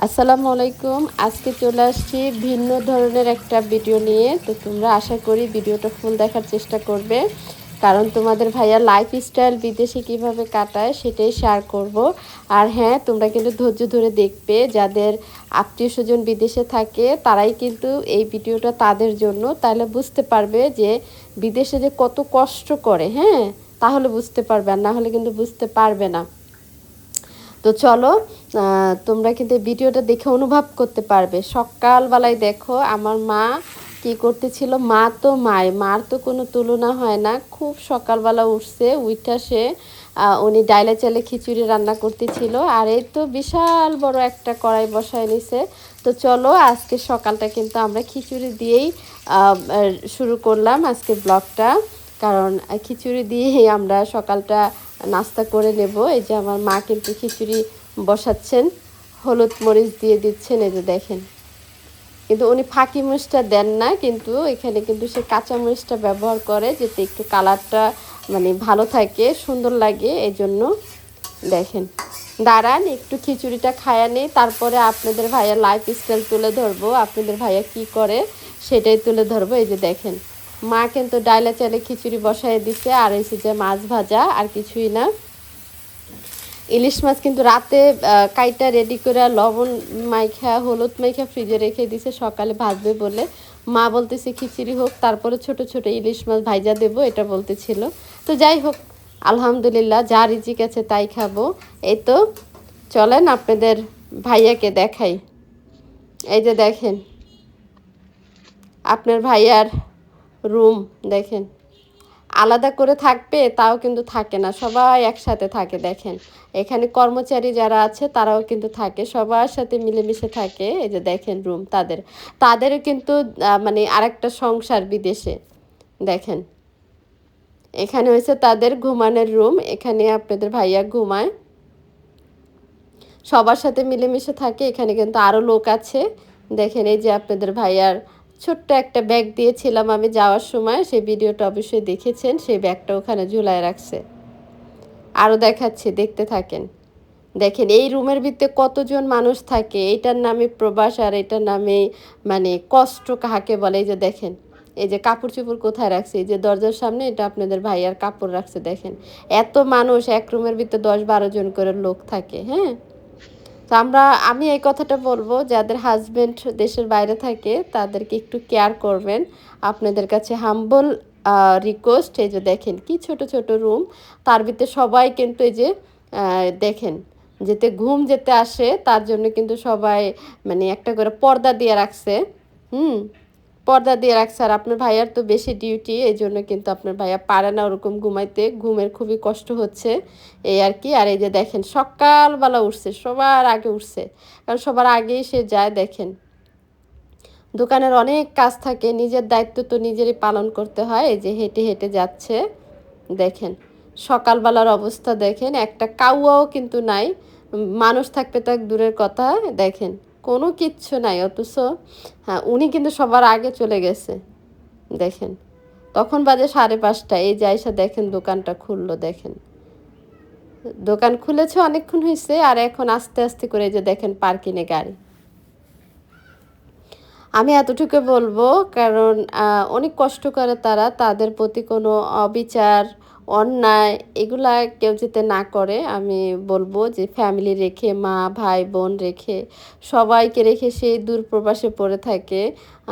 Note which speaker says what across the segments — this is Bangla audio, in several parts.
Speaker 1: আসসালামু আলাইকুম। আজকে চলে আসছি ভিন্ন ধরনের একটা ভিডিও নিয়ে। তো তোমরা আশা করি ভিডিওটা ফুল দেখার চেষ্টা করবে, কারণ তোমাদের ভাইয়া লাইফস্টাইল বিদেশে কিভাবে কাটায় সেটাই শেয়ার করব। আর হ্যাঁ, তোমরা কিন্তু ধৈর্য ধরে দেখবে। যাদের আত্মীয় স্বজন বিদেশে থাকে তারাই কিন্তু এই ভিডিওটা তাদের জন্য, তাহলে বুঝতে পারবে যে বিদেশে যে কত কষ্ট করে। হ্যাঁ, তাহলে বুঝতে পারবে, আর না হলে কিন্তু বুঝতে পারবে না। তো চলো, তোমরা কিন্তু ভিডিওটা দেখে অনুভব করতে পারবে। সকালবেলায় দেখো আমার মা কি করতেছিল। মার তো কোনো তুলনা হয় না। খুব সকালবেলা উঠছে, উইঠা সে উনি ডাইলে চালে খিচুড়ি রান্না করতেছিল। আর এই তো বিশাল বড় একটা কড়াই বসায় নিছে। তো চলো, আজকে সকালটা কিন্তু আমরা খিচুড়ি দিয়েই শুরু করলাম আজকে ব্লগটা, কারণ খিচুড়ি দিয়েই আমরা সকালটা নাস্তা করে নেব। এই যে আমার মা কিন্তু খিচুড়ি বসাচ্ছেন, হলুদ মরিচ দিয়ে দিচ্ছেন। এই যে দেখেন, কিন্তু উনি ফাঁকি মরিচটা দেন না, কিন্তু এখানে কিন্তু সে কাঁচা মরিচটা ব্যবহার করে, যাতে একটু কালারটা মানে ভালো থাকে, সুন্দর লাগে। এই জন্য দেখেন, দাঁড়ান একটু খিচুড়িটা খায়া নেই, তারপরে আপনাদের ভাইয়া লাইফস্টাইল তুলে ধরবো। আপনাদের ভাইয়া কি করে সেটাই তুলে ধরবো। এই যে দেখেন, মা কিন্তু ডাইলা চালে খিচুড়ি বসায় দিছে, আর এসে যে মাছ ভাজা, আর কিছুই না। ইলিশ মাছ কিন্তু রাতে কাইটা রেডি করে লবণ মাইখা হলুদ মাইখা ফ্রিজে রেখে দিছে, সকালে ভাজবে বলে। মা বলতেছে খিচুড়ি হোক, তারপরে ছোট ছোট ইলিশ মাছ ভাইজা দেবো, এটা বলতেছিল। তো যাই হোক, আলহামদুলিল্লাহ, যা রিজিক আছে তাই খাবো। এই তো চলেন আপনাদের ভাইয়াকে দেখাই। এই যে দেখেন আপনার ভাইয়ার রুম, দেখেন আলাদা করে থাকবে তাও কিন্তু থাকে না, সবাই একসাথে থাকে। দেখেন এখানে কর্মচারী যারা আছে তারাও কিন্তু থাকে, সবার সাথে মিলেমিশে থাকে। এই যে দেখেন রুম তাদেরও কিন্তু মানে আরেকটা সংসার বিদেশে। দেখেন এখানে হয়েছে তাদের ঘুমানোর রুম, এখানে আপনাদের ভাইয়া ঘুমায়, সবার সাথে মিলেমিশে থাকে। এখানে কিন্তু আরও লোক আছে। দেখেন এই যে আপনাদের ভাইয়ার ছোট্ট একটা ব্যাগ দিয়েছিলাম আমি যাওয়ার সময়, সেই ভিডিওটা অবশ্যই দেখেছেন, সেই ব্যাগটা ওখানে ঝুলায় রাখছে। আরও দেখাচ্ছি, দেখতে থাকেন। দেখেন এই রুমের ভিতরে কতজন মানুষ থাকে, এইটার নামে প্রবাস, আর এটার নামে মানে কষ্ট কাহাকে বলে। এই যে দেখেন, এই যে কাপড় চোপড় কোথায় রাখছে, এই যে দরজার সামনে, এটা আপনাদের ভাইয়ার কাপড় রাখছে। দেখেন এত মানুষ, এক রুমের ভিতরে 10-12 জন করে লোক থাকে। হ্যাঁ, তো আমি এই কথাটা বলবো, যাদের হাজবেন্ড দেশের বাইরে থাকে তাদেরকে একটু কেয়ার করবেন। আপনাদের কাছে হাম্বল রিকোয়েস্ট। এই যে দেখেন কি ছোট ছোট রুম, তার ভিতরে সবাই কিন্তু এই যে দেখেন, যেতে ঘুম যেতে আসে তার জন্য কিন্তু সবাই মানে একটা করে পর্দা দিয়ে রাখছে। হুম, পর্দা দিয়ে রাখছে। আর আপনার ভাইয়ার তো বেশি ডিউটি, এই জন্য কিন্তু আপনার ভাইয়া পারে না ওরকম ঘুমাইতে, ঘুমের খুবই কষ্ট হচ্ছে, এই আর কি। আর এই যে দেখেন সকালবেলা উঠছে, সবার আগে উঠছে, কারণ সবার আগেই সে যায়। দেখেন দোকানের অনেক কাজ থাকে, নিজের দায়িত্ব তো নিজেরই পালন করতে হয়। এই যে হেঁটে হেঁটে যাচ্ছে। দেখেন সকালবেলার অবস্থা দেখেন, একটা কাউয়াও কিন্তু নাই। মানুষ থাকবে তো এক দূরের কথা। দেখেন কোনো কিচ্ছু নাই, অথচ হ্যাঁ উনি কিন্তু সবার আগে চলে গেছে। দেখেন তখন বাজে 5:30। এই যাইসা দেখেন দোকানটা খুললো। দেখেন দোকান খুলেছে অনেকক্ষণ হয়েছে, আর এখন আস্তে আস্তে করে যে দেখেন পার্কিংয়ে গাড়ি। আমি এতটুকু বলবো, কারণ অনেক কষ্ট করে তারা, তাদের প্রতি কোনো অবিচার অন্যায় এগুলা কেউ যাতে না করে। আমি বলবো যে ফ্যামিলি রেখে, মা ভাই বোন রেখে, সবাইকে রেখে সেই দূর প্রবাসে পড়ে থাকে।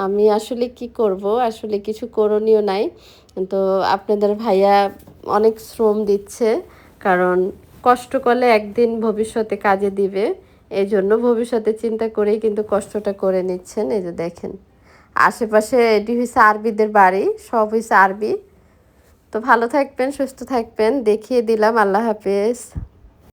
Speaker 1: আমি আসলে কি করব, আসলে কিছু করণীয় নাই। তো আপনাদের ভাইয়া অনেক শ্রম দিচ্ছে, কারণ কষ্ট করলে একদিন ভবিষ্যতে কাজে দিবে। এই জন্য ভবিষ্যতে চিন্তা করেই কিন্তু কষ্টটা করে নিচ্ছেন। এই যে দেখেন আশেপাশে এটি হয়েছে আরবিদের বাড়ি, সব হয়েছে আরবি। তো ভালো থাকবেন, সুস্থ থাকবেন, দেখিয়ে দিলাম। আল্লাহ হাফেজ।